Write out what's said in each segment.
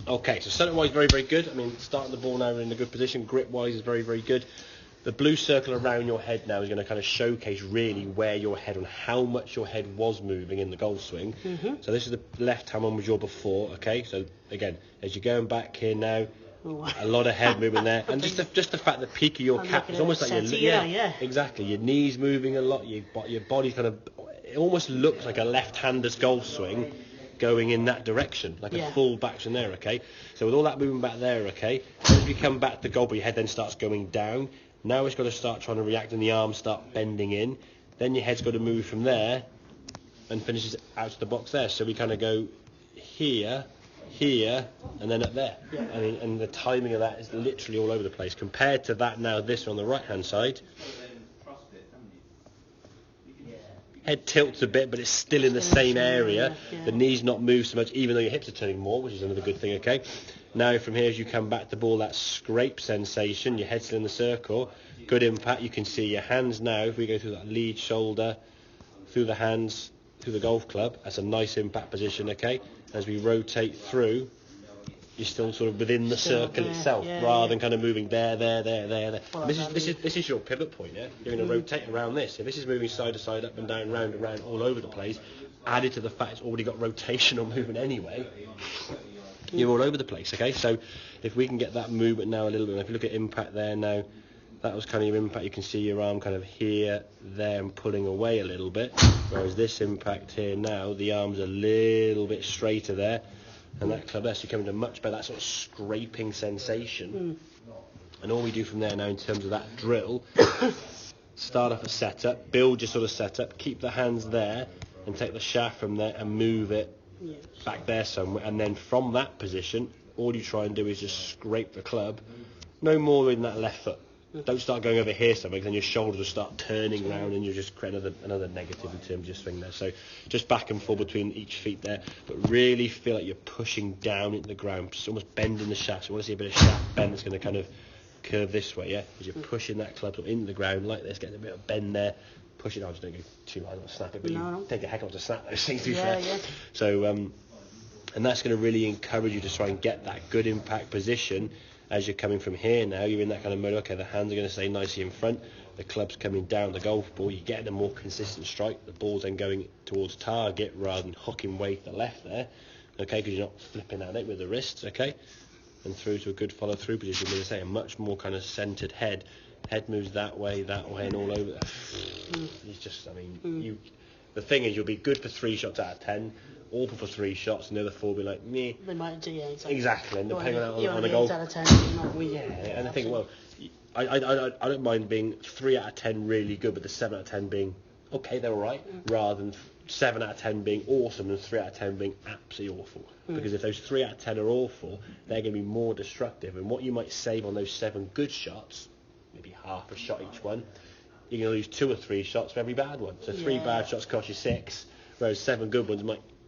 Okay, so centre-wise, very, very good. I mean, starting the ball now in a good position. Grip-wise is very, very good. The blue circle around your head now is going to kind of showcase really where your head and how much your head was moving in the golf swing. So this is the left-hand one was your before, okay? So again, as you're going back here now, a lot of head movement there, and just the fact the peak of your cap is almost like your exactly, your knees moving a lot, your body kind of, it almost looks like a left-hander's golf swing going in that direction, like a full backswing there, okay? So with all that movement back there, okay, as you come back to the golf, your head then starts going down. Now it's got to start trying to react and the arms start bending in. Then your head's got to move from there and finishes out to the box there. So we kind of go here, here, and then up there. I mean, and the timing of that is literally all over the place. Compared to that now, this one on the right-hand side, head tilts a bit, but it's still in the same area. The knees not move so much, even though your hips are turning more, which is another good thing, okay? Now from here, as you come back to the ball, that scrape sensation, your head's still in the circle, good impact. You can see your hands now, if we go through that lead shoulder, through the hands, through the golf club, that's a nice impact position, okay? As we rotate through, you're still sort of within the circle itself, rather than kind of moving there. Well, this is your pivot point, yeah? You're going to rotate around this. If this is moving side to side, up and down, round and round, all over the place, added to the fact it's already got rotational movement anyway, you're all over the place, okay? So if we can get that movement now a little bit, if you look at impact there now, that was kind of your impact. You can see your arm kind of here, there, and pulling away a little bit, whereas this impact here now, the arm's a little bit straighter there, and that club there, so you're coming to much better, that sort of scraping sensation. And all we do from there now in terms of that drill, start off a setup, build your sort of setup, keep the hands there, and take the shaft from there and move it back there somewhere, and then from that position, all you try and do is just scrape the club, no more in that left foot. Don't start going over here somewhere, because then your shoulders will start turning round and you just create another negative in terms of your swing there. So just back and forth between each feet there, but really feel like you're pushing down into the ground, just almost bending the shaft. So you want to see a bit of shaft bend that's going to kind of curve this way, yeah? As you're pushing that club into the ground like this, getting a bit of bend there, push it. I just don't go too hard, not snap it, but you take a heck of a snap those things, to be fair. So, and that's going to really encourage you to try and get that good impact position. As you're coming from here now, you're in that kind of mode, okay, the hands are going to stay nicely in front, the club's coming down the golf ball, you're getting a more consistent strike, the ball's then going towards target rather than hooking way to the left there, okay, because you're not flipping at it with the wrists, okay, and through to a good follow-through position, as I say, a much more kind of centred head moves that way, and all over. It's just, I mean, the thing is, you'll be good for 3 shots out of 10, awful for 3 shots, and the other 4 will be like, meh. They might do, yeah, exactly. And depending on the goal. goal. Out of 10, not really. Yeah, and I think, well, I don't mind being 3 out of 10 really good, but the 7 out of 10 being okay, they're all right, rather than 7 out of 10 being awesome and 3 out of 10 being absolutely awful. Because if those 3 out of 10 are awful, they're going to be more destructive. And what you might save on those 7 good shots, maybe half a shot each one, you're going to lose 2 or 3 shots for every bad one. So 3 bad shots cost you 6, whereas 7 good ones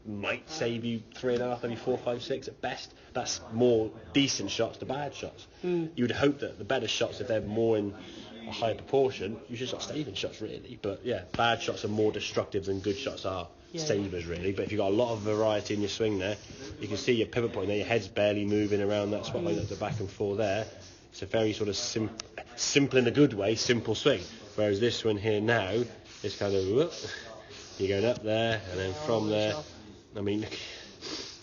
might save you 3.5, maybe 4, 5, 6 at best. That's more decent shots to bad shots. You would hope that the better shots, if they're more in a higher proportion, you should start saving shots really. But yeah, bad shots are more destructive than good shots are savers really. But if you've got a lot of variety in your swing there, you can see your pivot point there, your head's barely moving around that spot like the back and forth there. It's a very sort of simple in a good way, simple swing. Whereas this one here now is kind of, you're going up there and then from there, I mean, look.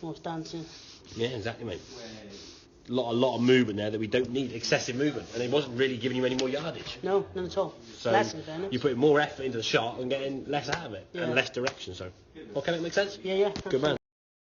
More dancing. Yeah, exactly, mate. A lot of movement there that we don't need, excessive movement, and it wasn't really giving you any more yardage. No, none at all. So less in fairness. You're putting more effort into the shot and getting less out of it, and less direction. So, okay, that makes sense? Yeah. Good man.